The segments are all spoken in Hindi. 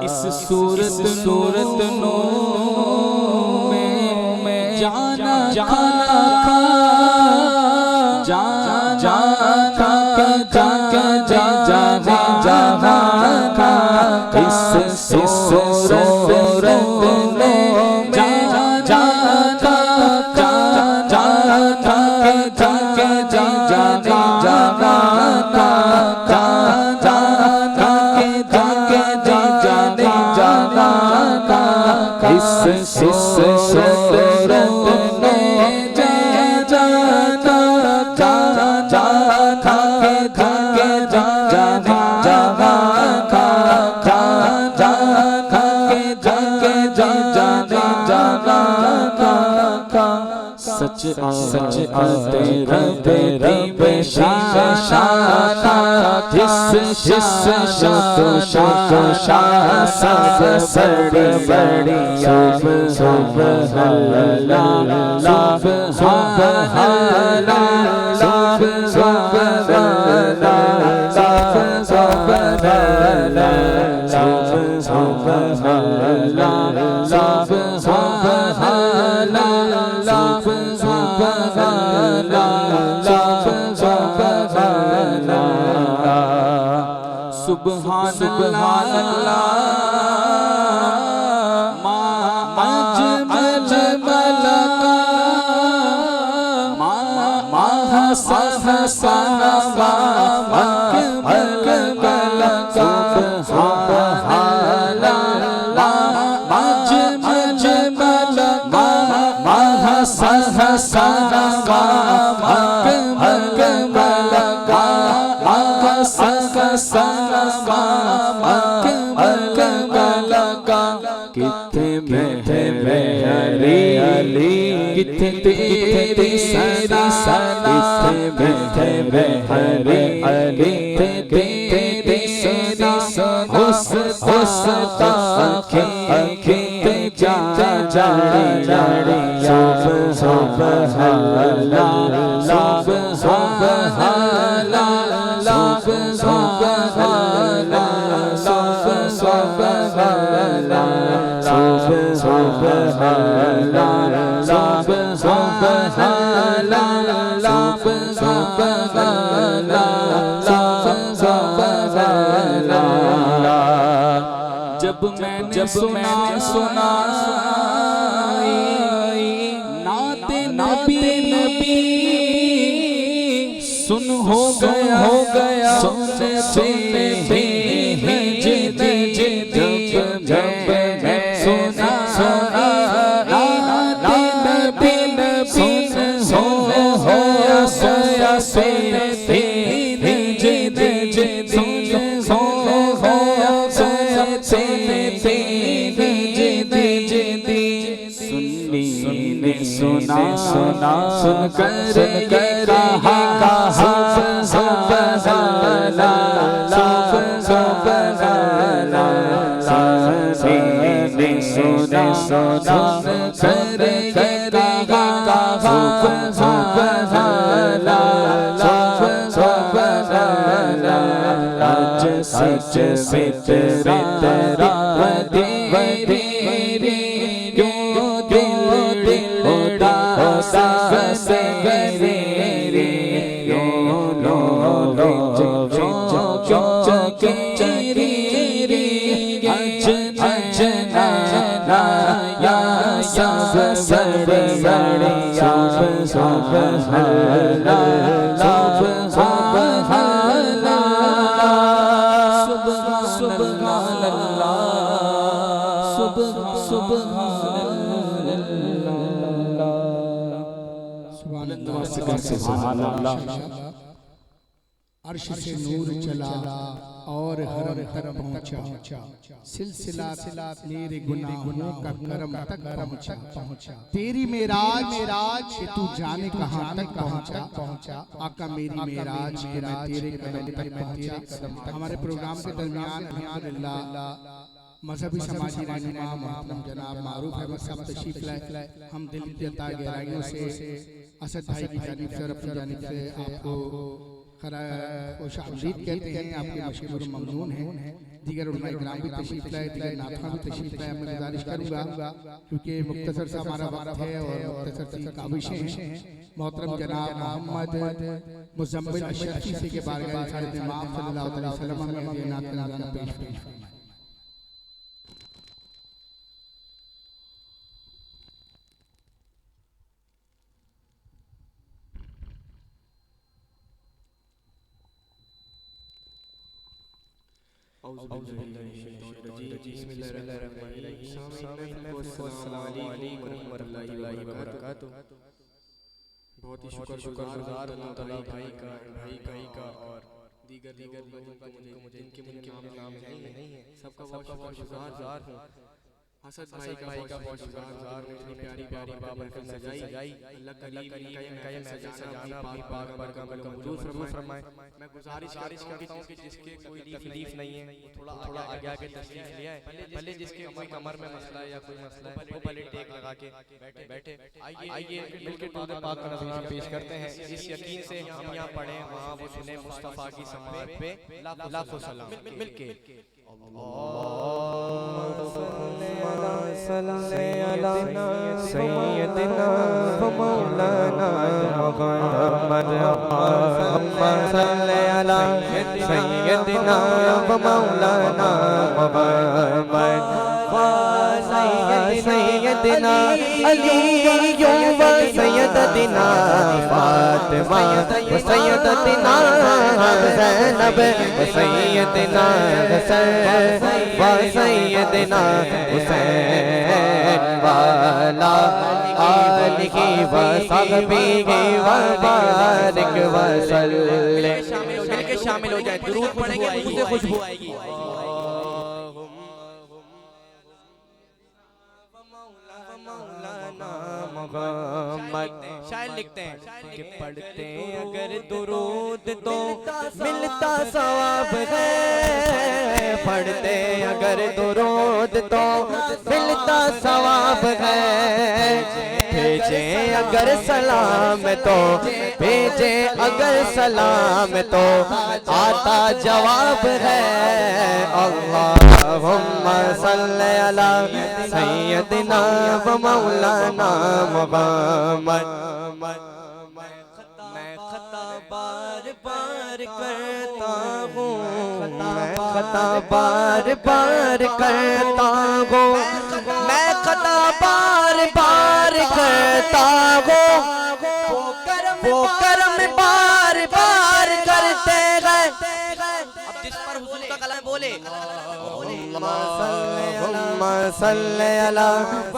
इस सूरत नो में जाना सच आते रब शाखा जिस शाखा सब बढ़िया सुभान अल्लाह तेरी सना हरे तेरी सना जब मैंने सुना नाते नबी सुन हो गया सुनते जब मैं सुना नाते नबी सुन हो सुनते सुन कर कहा सुना कर कहा सुबहान अल्लाह आज सच से तेरा वदीरी क्यों दिल उदासा से रे क्यों लो चकेरी अजना या सब सड़े सुभान अल्लाह। अर्श से नूर चला और हरम तक पहुंचा, सिलसिला मेरे गुनाहों का करम तक पहुंचा। तेरी मेराज कि तू जाने कहां तक पहुंचा। आका मेरी मेराज के मैं तेरे कदम तक पहुंचा। हमारे प्रोग्राम के दरमियान अल्हम्दुलिल्लाह मजहबी समाजी रहनुमा मोहतरम जनाब मारूफ अहमद साहब तशरीफ लाए। हम दिल की अता गहराइयों से असद भाई की जानिब से और अपनी जानिब से आपको खुश आमदीद कहते हैं। आपके मशहूर ममनून हैं। दीगर उलमा इकराम भी तशरीफ लाए, दीगर नाथा भी तशरीफ लाए। मैं गुजारिश करूँगा क्योंकि मुख्तसर सा हमारा वक्त है और मुख्तसर सी काबिशें हैं। मोहतरम जनाब मोहम्मद मुज़म्मिल अशरफी से के बारे में सारे इमाम सल्लल्लाहु अलैहि वसल्लम में नात नज़राना पेश फरमाएं। बहुत ही शुक्रगुजार हूं तला भाई का और दीगर लोगों का मुझे इनके नाम नहीं है। सबका बहुत शुक्रगुजार हूं। असद भाई का बहुत शुक्रगुजार हूं। इतनी प्यारी बाबर का सजाई अल्लाह करीम का ये मैसेज सजाना अपनी पाक बरकत को कबूल फरमाए। मैं गुजारिश करता हूं कि जिसके कोई तकलीफ नहीं है थोड़ा आगे तशरीफ ले आए। भले जिसके कोई कमर में मसला है या कोई मसला है वो भले टेक लगा के बैठे। आइए मिलकर दुरूद पाक का नज़राना पेश करते हैं। इस यकीन से हम यहाँ पढ़े वहाँ वो सुने मुस्तफ़ा की समात पे लाखों सलाम मिलके सैयदना व मौलाना मुहम्मद सल्लल्लाहु अलैहि सैयदना व मौलाना मुहम्मद सैयदना अली व सैयदना फातिमा व सैयदना ज़ैनब व सैयदना हसन व सैयदना हुसैन वाला आलिही व सहबीही व बारिक व सल्लम। शामिल हो जाए, दुरूद पढ़ेंगे मुझसे खुशबू आएगी। शायर लिखते हैं कि पढ़ते अगर दुरूद तो मिलता सवाब है। पढ़ते अगर दुरूद तो मिलता सवाब है। भेजे अगर सलाम तो भेजे अगर सलाम तो आता जवाब है। अल्लाहुम्मा सल्ली अला सैयदना व मौलाना मुहम्मद। मैं खता बार बार करता हूँ, मैं खता बार बार करता हूँ, मैं खता बार बार करता हूँ। वो कर्म बार बार करते गए। अब जिस पर हुजूर का कलाम बोले अल्लाहुम्मा सल्ली अला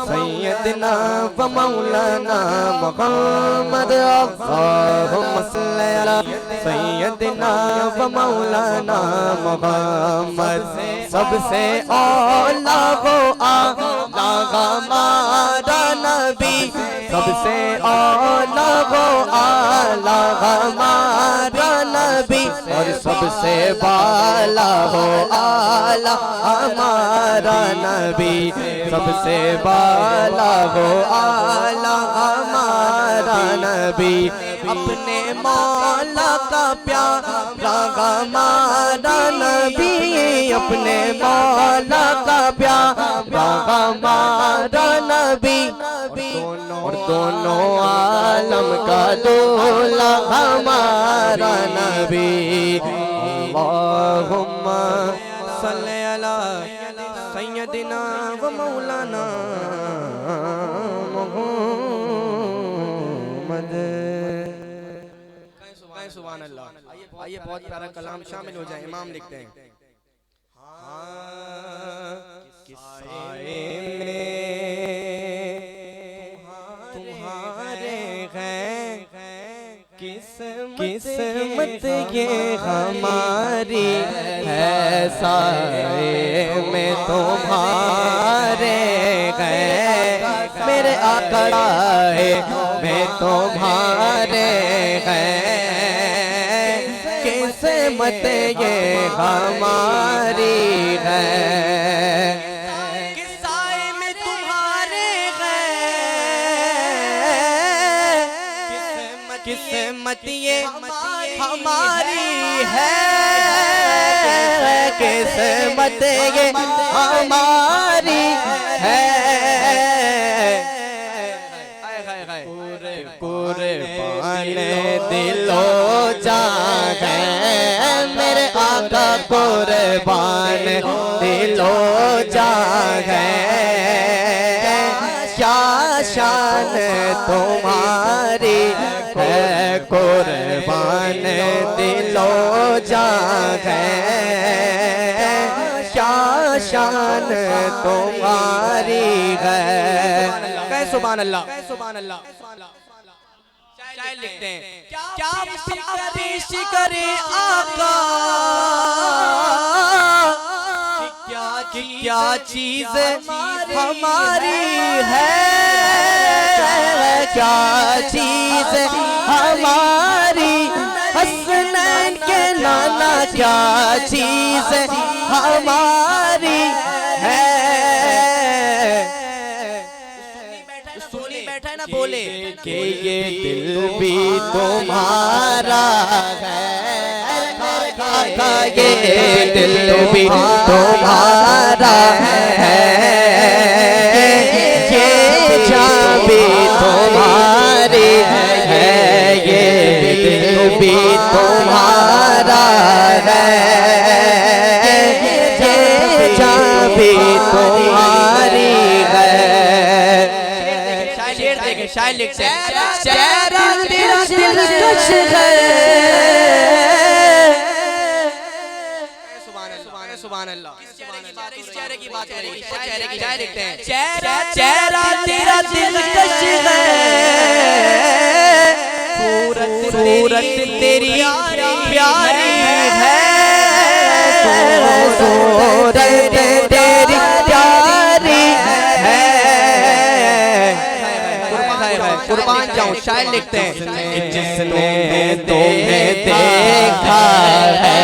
सैयदना व मौलाना मुहम्मद। अल्लाहुम्मा सल्ली अला सैयदना व मौलाना मुहम्मद। सबसे औला वो आला हमारा नबी, सबसे औला वो आला हमारा नबी। और सबसे बाला हो आला हमारा नबी, सबसे बाला हो आला हमारा नबी, अपने मौला का प्यारा हमारा नबी, अपने मौला का प्यारा हमारा नबी, और दोनों आलम का दूल्हा हमारा नबी। अल्लाहुम्मा सल्ली अला सय्यदिना व मौलाना मुहम्मद। सुभान अल्लाह। आइए बहुत प्यारा कलाम शामिल हो जाए। इमाम लिखते हैं, तुम्हारे हैं किस्मत ये हमारी है, साए में तुम्हारे हैं मेरे आकड़ाए में तुम्हारे हैं, किस्मत ये हमारी है, किसाए में तुम्हारे हैं, किस्मत ये हमारी है, किस्मत ये हमारी है, कुर्बान दिलो जान मेरे आका, कुर्बान दिलो जान क्या शान तुम्हारी है, कुर्बान दिलो जान क्या शान तुम्हारी है। कह सुभान अल्लाह, कह सुभान अल्लाह। शायर लिखते हैं, क्या पेश करे आका, क्या चीज हमारी है, क्या चीज हमारी, हसनैन के नाना क्या चीज हमारी है, बैठा ना बोले कि ये दिल भी तुम्हारा है, ये दिल भी तुम्हारा है, ये जान भी तुम्हारी है, ये दिल भी तुम्हारा है, ये जान भी तुम्हारी है। शेर देखे, शायर लिखते हैं, चेहरा तेरा दिलकश है, सुभान अल्लाह। किस चेहरे की बात करेंगे, चेहरे की शायर लिखते हैं, चेहरा तेरा दिलकश है, सूरत तेरी प्यारी है, सूरत तेरी प्यारी है, कुर्बान जाऊं। शायर लिखते हैं, जिसने तुम्हें देखा है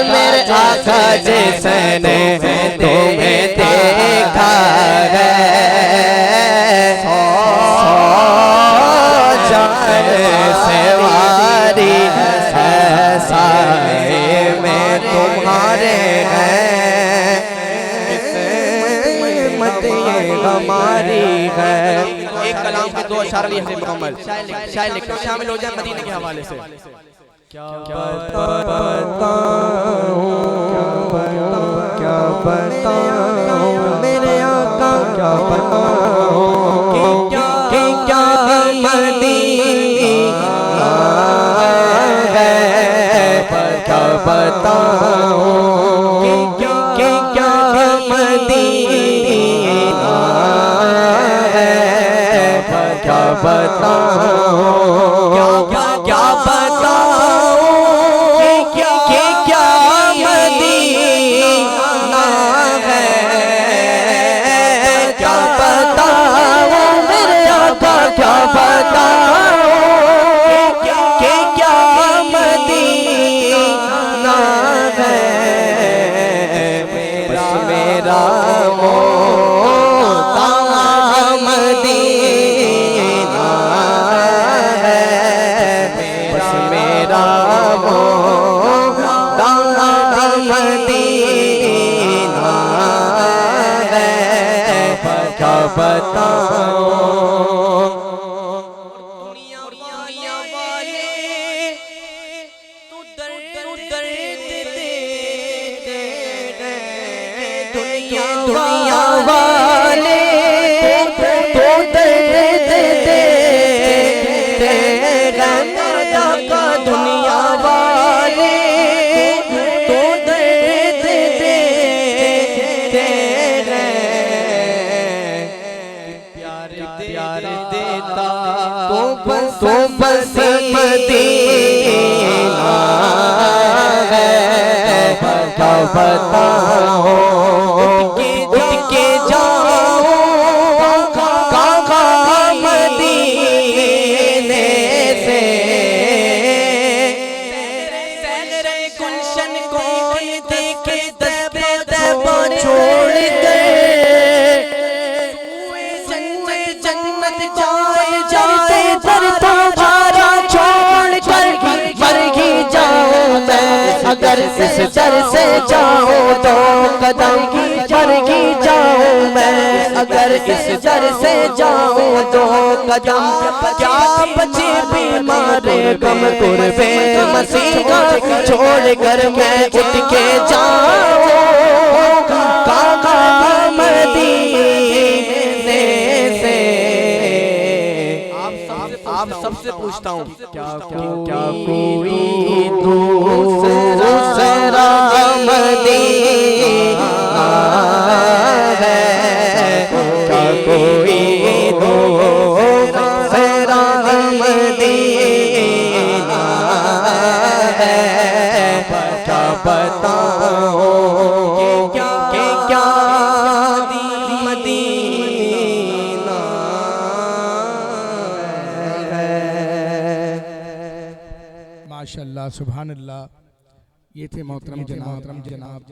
मेरे आका, जिसने तुम्हें देखा है, जान से वारी है, साए में तुम्हारे हैं, किस्मत ये हमारी है। एक कलाम के दो अशार लिए से मुकम्मल। शायर लिखते हैं, शामिल हो जाए मदीने के हवाले से। क्या बताऊं मेरे आका, क्या बताऊं कि क्या मदीना है, क्या बताऊं कि क्या मदीना है, क्या बताऊं, क्या बताऊं कि क्या मदीना है, क्या बताऊं मेरे आका, क्या बताऊं कि क्या मदीना मेरा मोहब्बत मदीना है, क्या बताऊं। दुनिया वाले तू दर्द देते दुनिया वाले तो दर्द देते का दुनिया वाले तो दर्द देते प्यार देता तो बस मदीना है, क्या बताऊं। उठ के जाओ काका मदीने से, गुलशन को देखे दबे दबो छोड़ गए, जन्नत जाए जाए दर तुम्हारा छोड़ कर मर ही जाऊं मैं, अगर इस दर से जाऊं तो कदम मर ही जाऊं मैं, अगर इस दर से जाऊं तो कदम क्या बचे बीमारे गम कुर्बे मसीहा छोड़ कर मैं उठ के जाऊं काका मदीने से। आप सबसे पूछता हूँ, क्या कोई दूसरा मदीना है, क्या कोई दूसरा मदीना है, क्या बताऊं कि क्या मदीना है। माशाअल्लाह सुभान अल्लाह। ये थे मोहतरम जनाब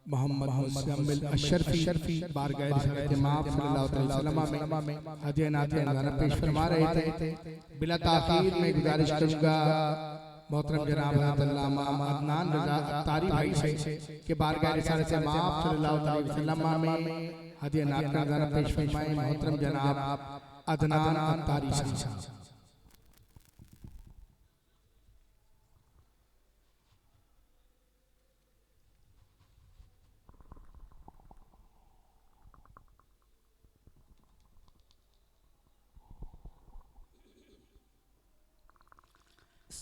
मोहम्मद मुज़म्मिल अशरफी बारगाह इमाम सल्लल्लाहु अलैहि वसल्लम में हदिया नातिया नज़ारा पेश फरमा रहे थे। बिला ताखीर में गुजारिश करूंगा मोहतरम जनाब अल्लामा अदनान रज़ा अत्तारी भाई से कि बारगाह रिसालत इमाम सल्लल्लाहु अलैहि वसल्लम में हदिया नातिया नज़ारा पेश फरमाएं मोहतरम जनाब अदनान अत्तारी साहब।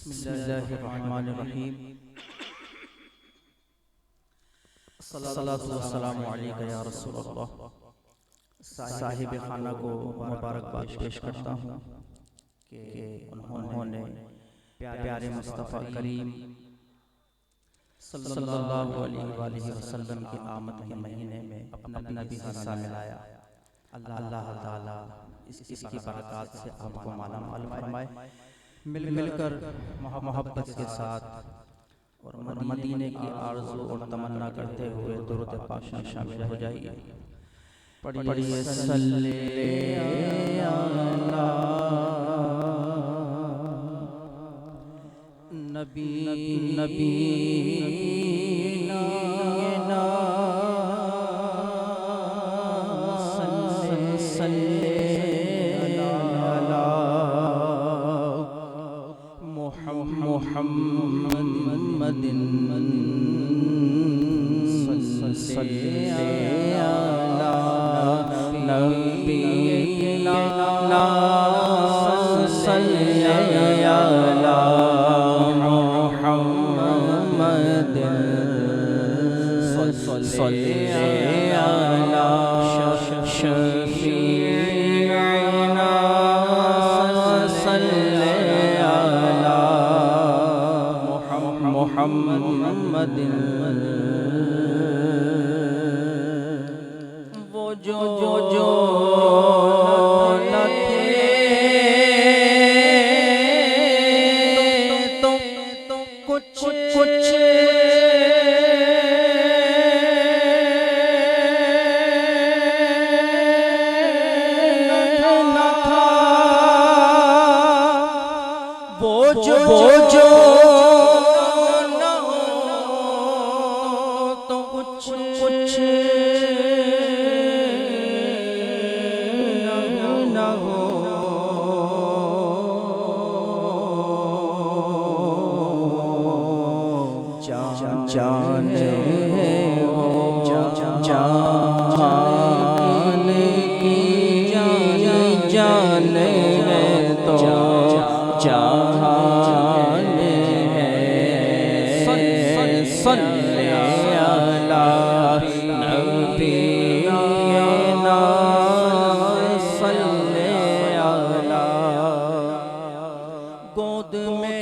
बिस्मिल्लाहिर्रहमानिर्रहीम। अस्सलातु वस्सलामु अलैका या रसूलल्लाह। साहिब खाना को मुबारकबाद पेश करता हूँ कि उन्होंने प्यारे मुस्तफ़ा करीम सल्लल्लाहु अलैहि वसल्लम की आमद के महीने में अपना भी हिस्सा मिलाया। अल्लाह ताला इसकी बरकत से आपको माला माल फरमाए। मिलकर मोहब्बत के साथ और मदीने की आरज़ू और तमन्ना करते हुए दुरूद पाक में शामिल हो जाइए। पढ़िए सल्ले अला नबी ना सल्ले अला मुहम्मदिन सल्ले अला नबीना सल्ले अला मुहम्मदिन सल्ले अला शफीना सल्ले अला मुहम्मदिन। वो जो न थे तो कुछ न था। वो जो जान हो जान की जान है तो जहान है सल्ले अला नबी ना सल्ले अला गोद में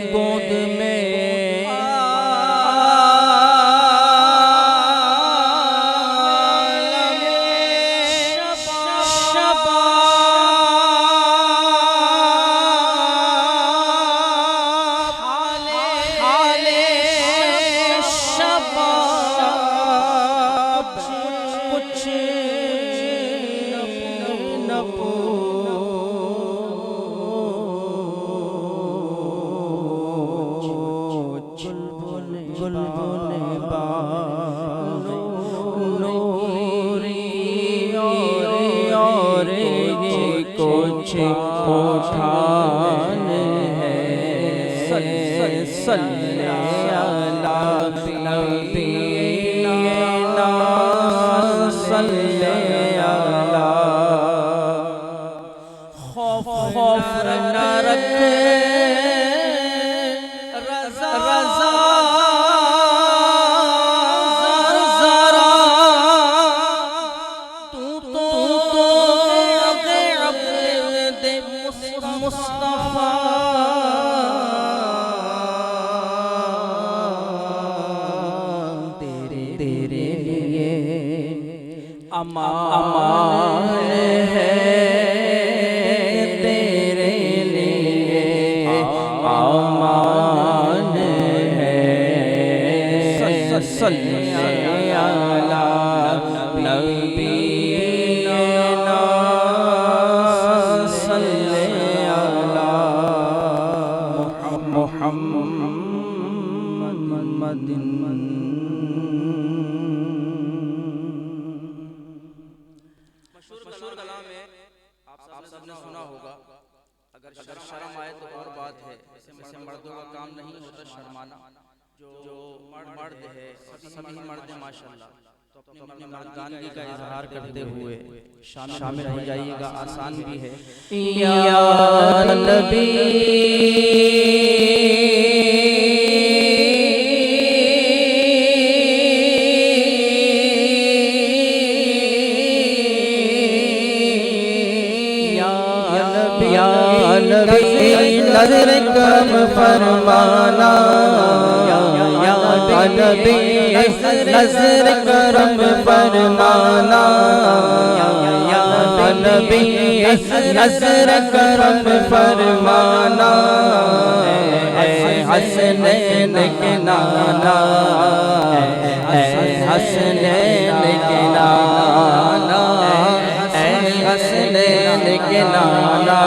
कुछ उठान है सल्ले अला नबी ना सल्ले अला खौफ न रखे रज़ा ज़रा तू तो मुस्तफा तेरे लिए अमान है तेरे लिए अमान है सल्ले अला नबी ना सल्ले अला मुहम्मदिन मशहूर कलाम है, आप सबने सुना होगा। अगर शर्म आए तो और बात है, वैसे मर्दों का काम नहीं होता शर्माना। जो मर्द है सभी मर्द हैं माशाल्लाह, तो अपनी मर्दानगी का इजहार करते हुए शामिल हो जाइएगा, आसान भी है। या नबी नज़र कम फरमाना या नबी नज़र करम फरमाना या नबी नज़र करम फरमाना हसनैन के नाना हसनैन के नाना हसनैन के नाना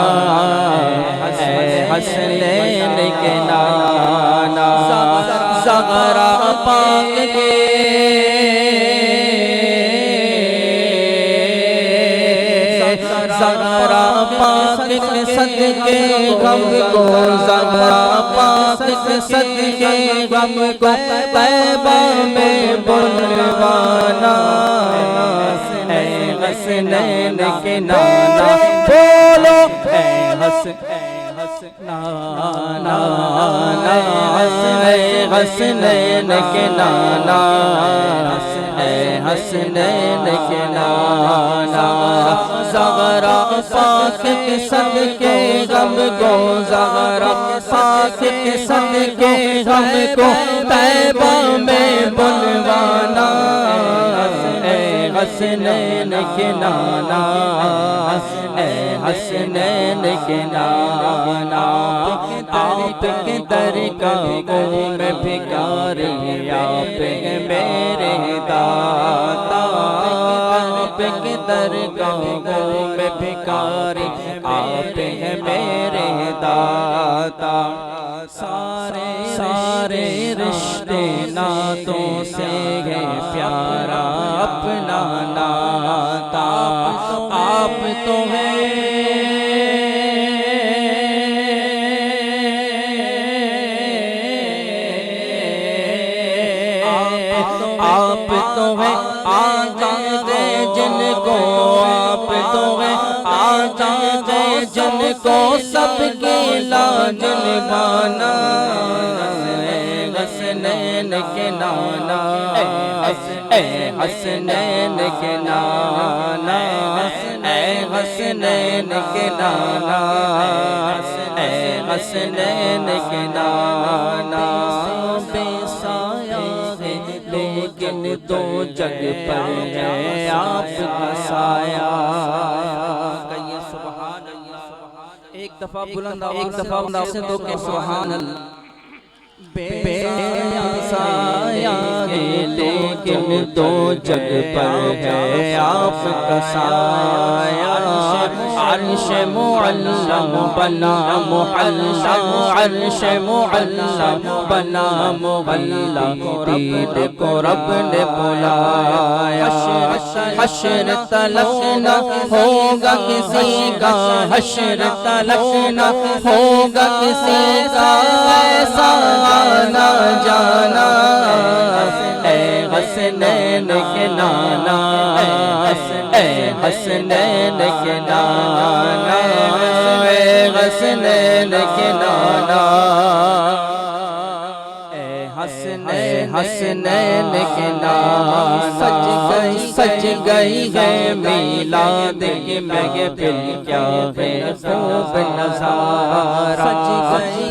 हसनैन के नाना ज़हरा पाक के ज़हरा पाक के सदके गम को ज़हरा पाक के सदके गम को तैबा में बुलवाना हसनैन के नाना बोलो नाना हसनैन के नाना हसनैन के नाना ज़हरा पाक के सदके गम को ज़हरा पाक के सदके गम को तैबा में बुलवाना हसनैन के नाना हसनैन के नाना आप के दरगाहों में भिखारी आप हैं मेरे दाता आप के दरगाहों में भिखारी आप हैं मेरे दाता सारे रिश्ते नातों से है प्यारा अपना नाता आप तो है आप तो है आजाद जिनको, आप तो है आजाद जिनको सबकी लाज निभाना। हसनैन के नाना, हसनैन के नाना, हसनैन के नाना, हसनैन के नाना। बेसाया है लेकिन दो जग पर है आपका साया। कहिए सुभान अल्लाह। एक दफा बुलंद आवाज़ से दो के सुभान अल्लाह। बेसाया है लेकिन दो जग पर है आपका साया। अर्श मुअल्लम बना मुहल्ला, अर्श मुअल्लम बना मुहल्ला, दीद को रब ने बुलाया। हश्र तलक न होगा किसी का, हश्र तलक न होगा किसी का, ऐसा आना जाना। हसनैन के नाना, हसनैन के नाना, हसनैन के नाना, हसनैन के नाना। सज गई है मीलाद की महफिल, क्या है खूब नज़ारा।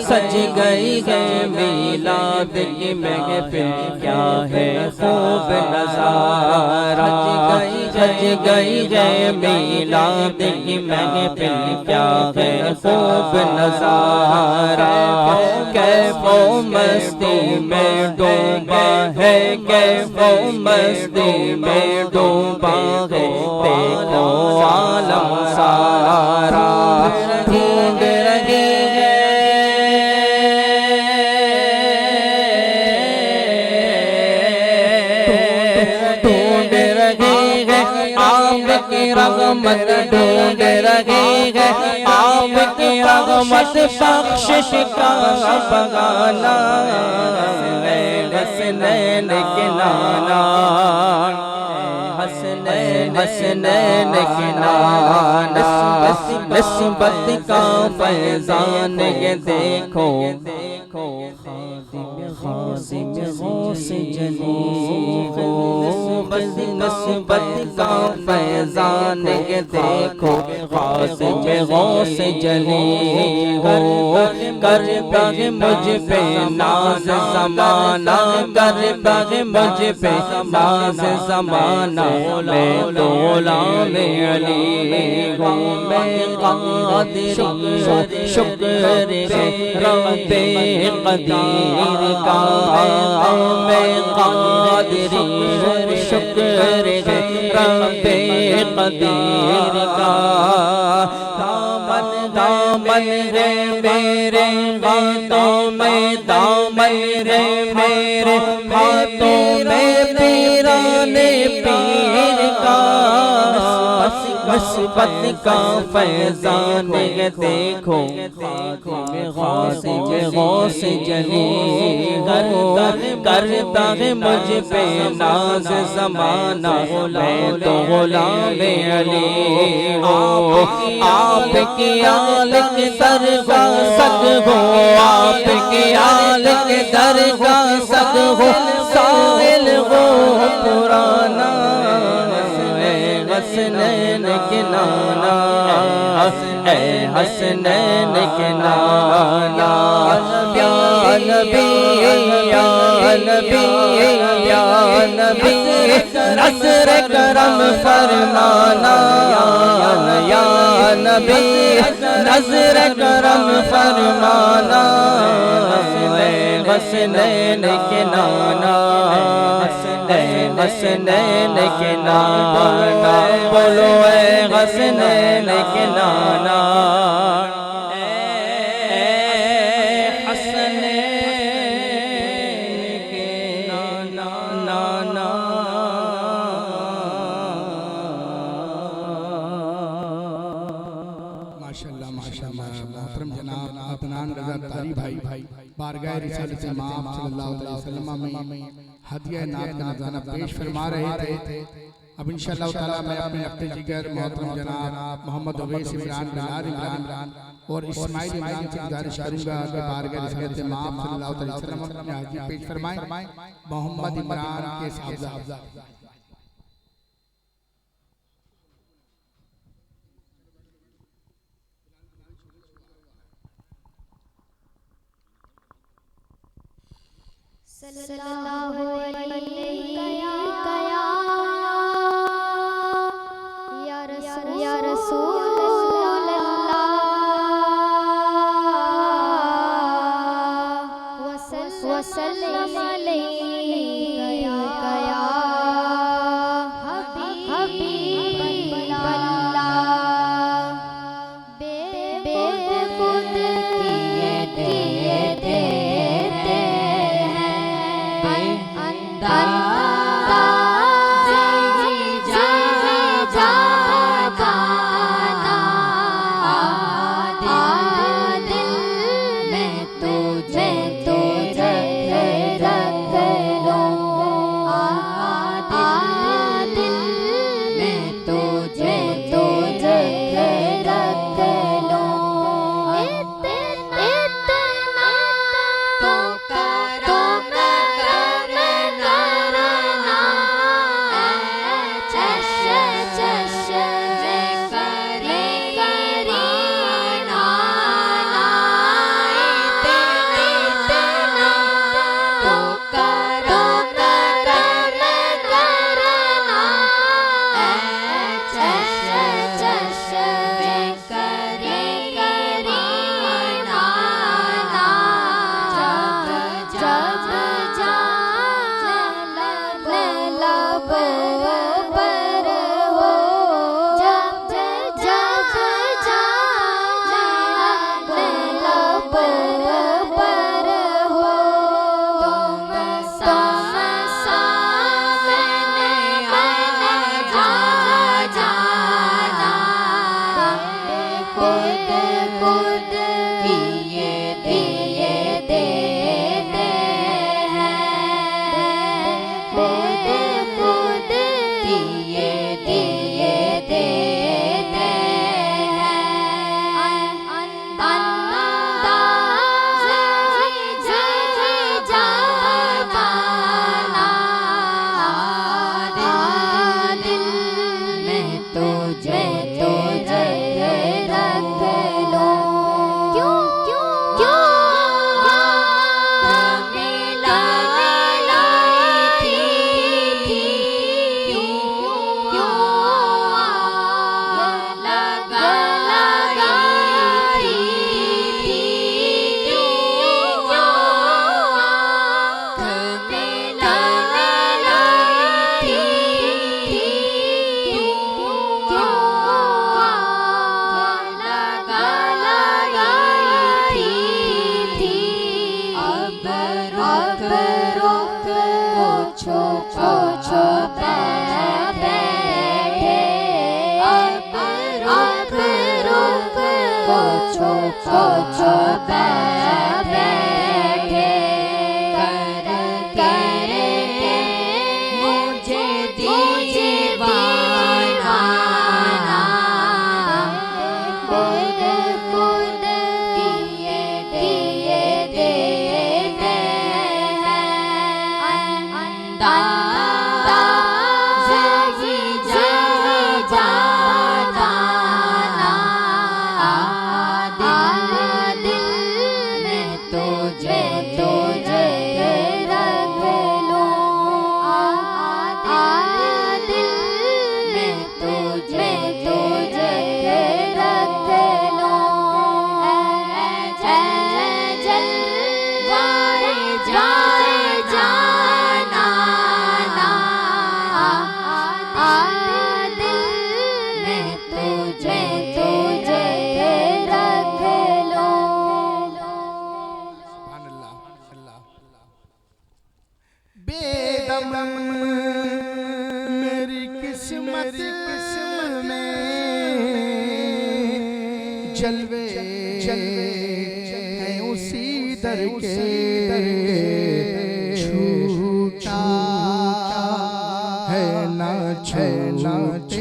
सज गई है मीलाद की महफिल, क्या है खूब नज़ारा। सज गई है मीलाद की महफिल, क्या है खूब नज़ारा। कैफो मस्ती में डूबा है, कैफो मस्ती में डूबा है, देखो आलम सारा। ढूंढ रही है, ढूंढ रही है आपकी रहमत, ढूंढ रही है आपकी रहमत, बख्शिश का बगाना। हसनैन के नाना, हसनैन के नाना, निस्बत का फैज़ान ये देखो, खादिम गौस जली हो। निस्बत का फैज़ान ये देखो, खादिम गौस जली हो। करता है मुझ पे नाज ज़माना, करता है मुझ पे नाज ज़माना। मैं तो गुलाम अली हूँ, मैं कादिर हूँ, शुक्र है रब्बे कदीर का। मैं कादिर हूँ, शुक्र है रब्बे कदीर का। दामन दामन है मेरे हाथों में, दामन है मेरे हाथों में, पीराने पीर का। निस्बत का फैज़ान ये देखो, गौस जली करता है मुझ पे नाज ज़माना। मैं तो गुलाम अली हूँ, आपकी आल के दरगाह सद हो, आपकी आल के दरगाह सद हो, साहिल हो पुराना। हसनैन के नाना, हसनैन के नाना। या नबी या नबी या नबी, नज़र करम फरमाना। या नबी नज़र करम फरमाना। हसनैन के नाना, हसनैन के नाना, बोलो ऐ हसनैन के नाना। हसनैन के नाना, नाना। माशाल्लाह माशाल्लाह। मोहतरम जनाब अदनान रज़ा तारी भाई बारगाह रिसालत इमाम सल्लल्लाहु अलैहि वसल्लम में हदिया नात का नज़ारा पेश फरमा रहे थे। अब इंशाअल्लाह ताला मैं अपने जिगर मोहतरम जनाब मोहम्मद अवैस इमरान इमरान और इस्माइल इमरान से गुजारिश करूंगा कि बारगाह रिसालत इमाम सल्लल्लाहु अलैहि वसल्लम अपनी हाजिरी पेश फरमाएं। मोहम्मद इमरान के साहबजादा सल्लल्लाहु अलैहि या रसूल अल्लाह वसल्लम अलैका या हबीब अल्लाह बेखुद किए देते मेरी किस्मत में जलवे हैं उसी के छूटा है न छूटेगा,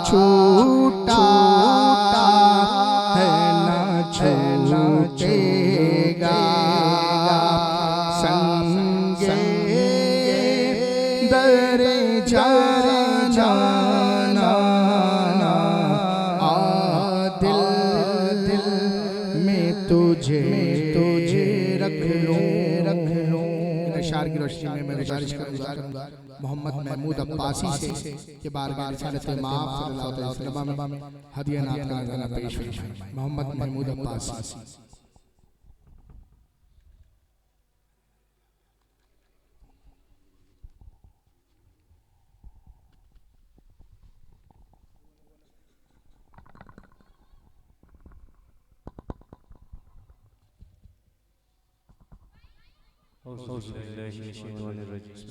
छूटा है न छूटेगा। संगे दर जाना आ दिल में तुझे रख लूं। शार की रोशनी में मैं गुजारिश करूंगा मोहम्मद महमूद अब्बासी से के बारे में रिसालत इमाम सल्लल्लाहु अलैहि वसल्लम में हदिया नाज़िला पेश फरमाएं। मोहम्मद महमूद अब्बासी।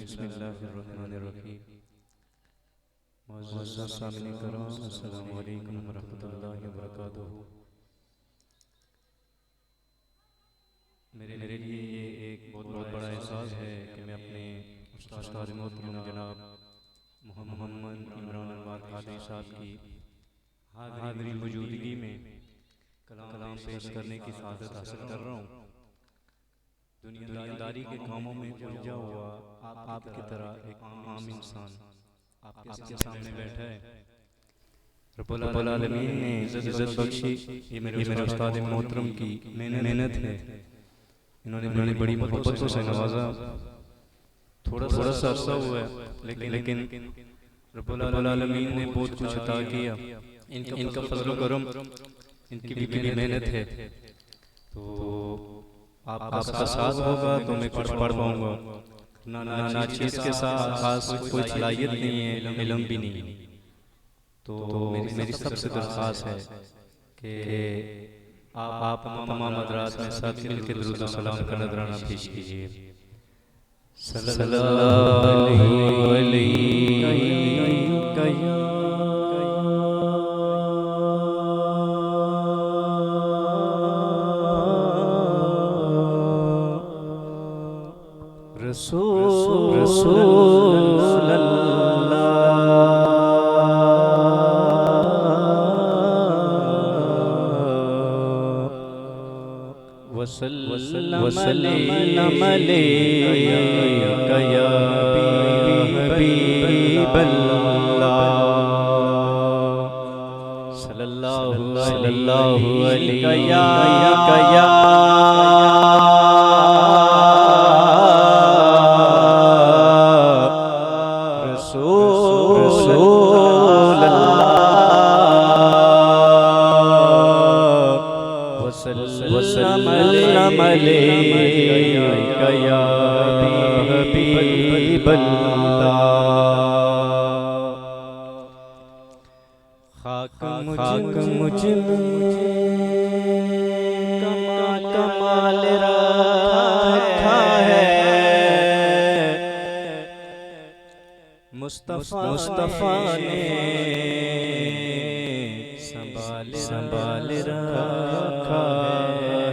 बिस्मिल्लाहिर्रहमानिर्रहीम। मुअज़्ज़ज़ सामिईन किराम, अस्सलामु अलैकुम व रहमतुल्लाहि व बरकातुहू। मेरे लिए ये एक बहुत बड़ा एहसास है कि मैं अपने उस्ताद मोहतरम जनाब मोहम्मद इमरान अनवर कादरी साहब की हाज़िरी मौजूदगी में कलाम पेश करने की सआदत हासिल कर रहा हूँ। दुनियादारी के कामों में उलझा हुआ आपकी तरह एक आम इंसान आपके सामने बैठा है। रब्बुल आलमीन ने इज्जत बख्शी। ये मेरे उस्ताद मोहतरम की मेहनत है। इन्होंने बड़ी मोहब्बतों से नवाजा। थोड़ा सा अरसा हुआ है लेकिन रब्बुल आलमीन ने बहुत कुछ अता किया। इनका फजल व करम, इनकी भी मेहनत है। तो आपका साथ होगा तो मैं कुछ पढ़ पाऊंगा। ना चीज़ के साथ खास कोई सलाहियत नहीं है, इल्म भी नहीं है। तो मेरी सबसे दरख्वास्त है कि आप तमाम हज़रात में साथ मिलकर दुरूद व सलाम का नजराना पेश कीजिए। सल्लल्लाहु अलैहि वसल्लम अलैका या हबीबल्लाह, सल्लल्लाहु अलैका या वसल्लम अलैका या हबीबल्लाह। खाक मुझ कमाल रखा है, मुस्तफा ने संभाल रखा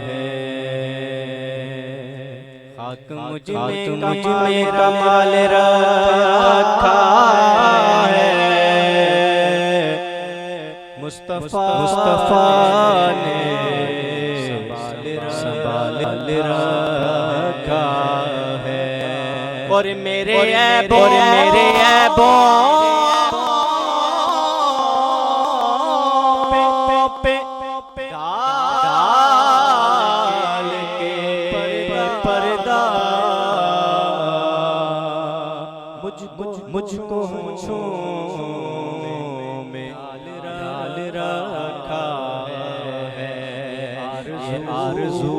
है। खाक मुझ में कमाल रखा है, मुस्तफा ने संभाल रखा है। और मेरे ऐबों पे डाल के पर्दा मुझको में डाल रखा है। आरज़ू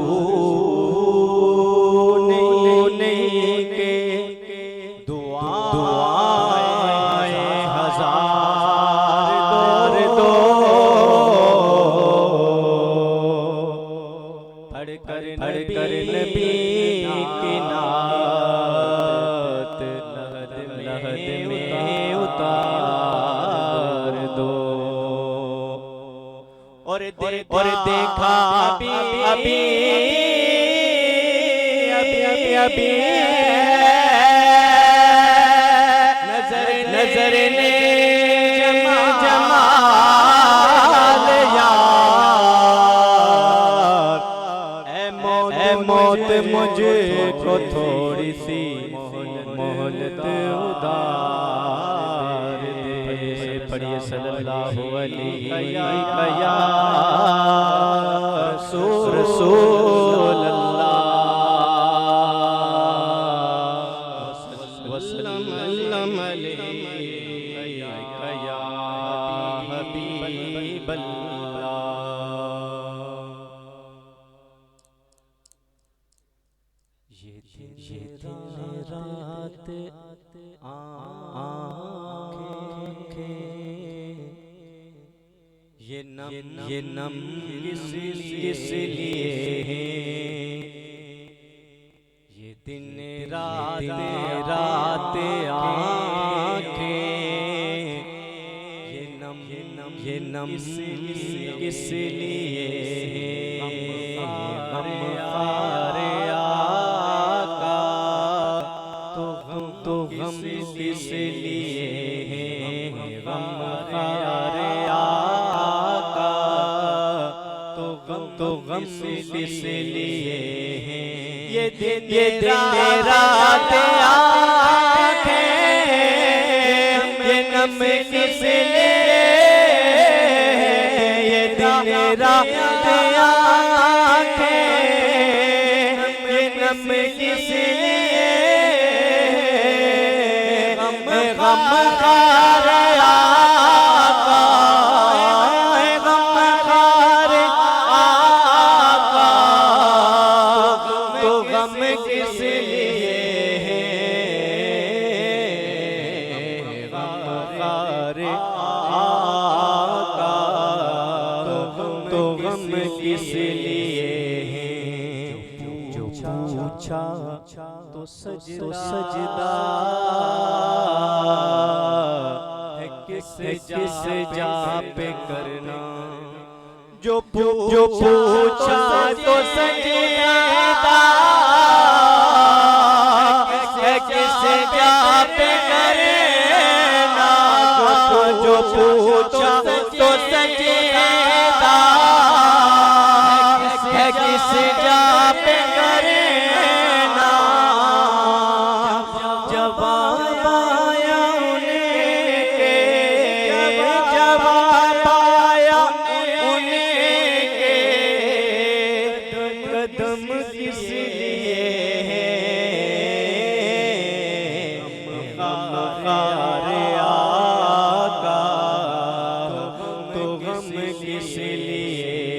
नहीं के दुआएं हजार दो पढ़कर नबी की नात लहद में उतार दो। और देखा भी अभी नजर ने जमाल यार, ऐ मौत मुझे को थोड़ी सी मोहलत उधार दे। पढ़िए सल्लल्लाहु अलैहि या रसूल अल्लाह वसल्लम अलैका या हबीब अल्लाह। ये दिन रात आँखें ये नम किस लिए ये दिन रात आँखें ये नम किस लिए हम खारे आका तो गम किस लिए हम खारे आका तो गम किस लिए ये दिन रात आँखें ये नम किस लिए ये दिन रात आँखें ये नम किस लिए गम खार आका गम खार आका तो गम किस लिए गम खार आका तो गम किस लिए जो पूछा तो सजदा है किस जा पे करना जो पूछा तो सजदा है किस जा पे करना जो पूछा तो सजदा है किस जा पे करना जवाब आया उनके जवाब आया उनके कदम किस लिए हम खारे आका तो गम किस लिए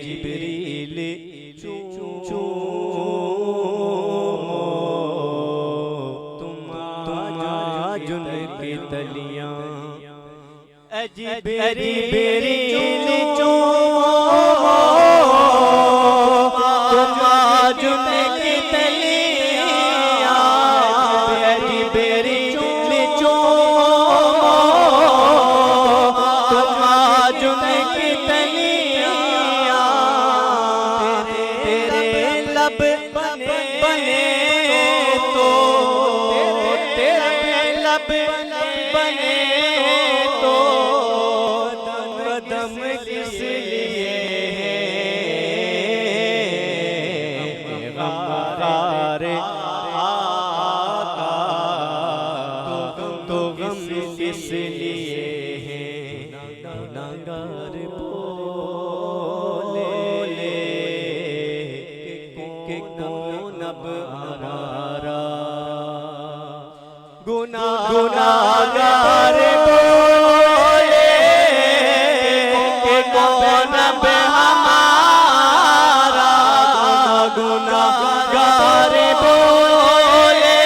जिब्रील चूमो तुम जुन की तलियां जिब्रील चूमो तुम जुन की तलियां जिब्रील चूमो तुम जुन की तलियां तेरे लब बने तो तेरे लब बने तो कदम किस लिए गम खारे आका तो गम किस लिए गुनाहगार बोले कि कौन अब हमारा गुनाहगार बोले कि कौन अब हमारा गुनाहगार बोले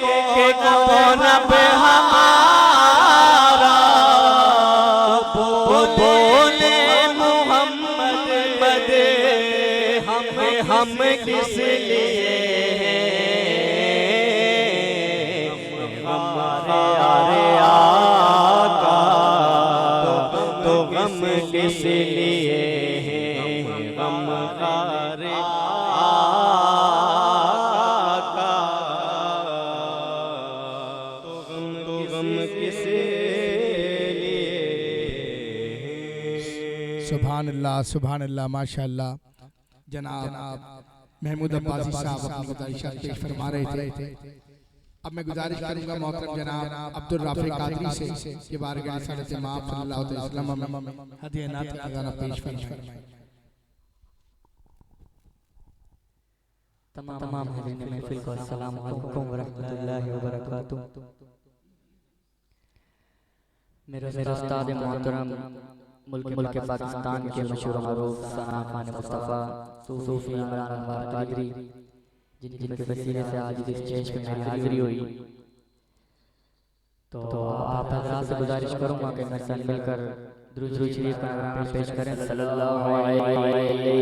कि कौन अब हमारा बोले मोहम्मद हम किस लिए हमारे आका तो गम किस लिए सुभान अल्लाह माशाअल्लाह। जनाब महमूद अब्बासी साहब अपनी गुजारिशात पेश फरमा रहे थे। अब मैं गुजारिश करूंगा मोहतरम जनाब अब्दुल राफिक कादरी से कि बारगाह सल्लल्लाहु अलैहि वसल्लम में हदिया नात का गाना पेश फरमाएं। तमाम हज़रात महफिल को अस्सलाम वालेकुम व रहमतुल्लाहि व बरकातुहू। मेरे उस्ताद मोहतरम मुल्क पाकिस्तान के मशहूर मरूफ सना खान मुस्तफ़ा सूफी इमरान अनवर कादरी, जिनके वसीले से आज इस स्टेज पे मेरी हाजिरी हुई, तो आप हज़रात से गुजारिश करूँगा कि मेरे साथ मिलकर दुरूद शरीफ का गाना पेश करें। सल्लल्लाहु अलैहि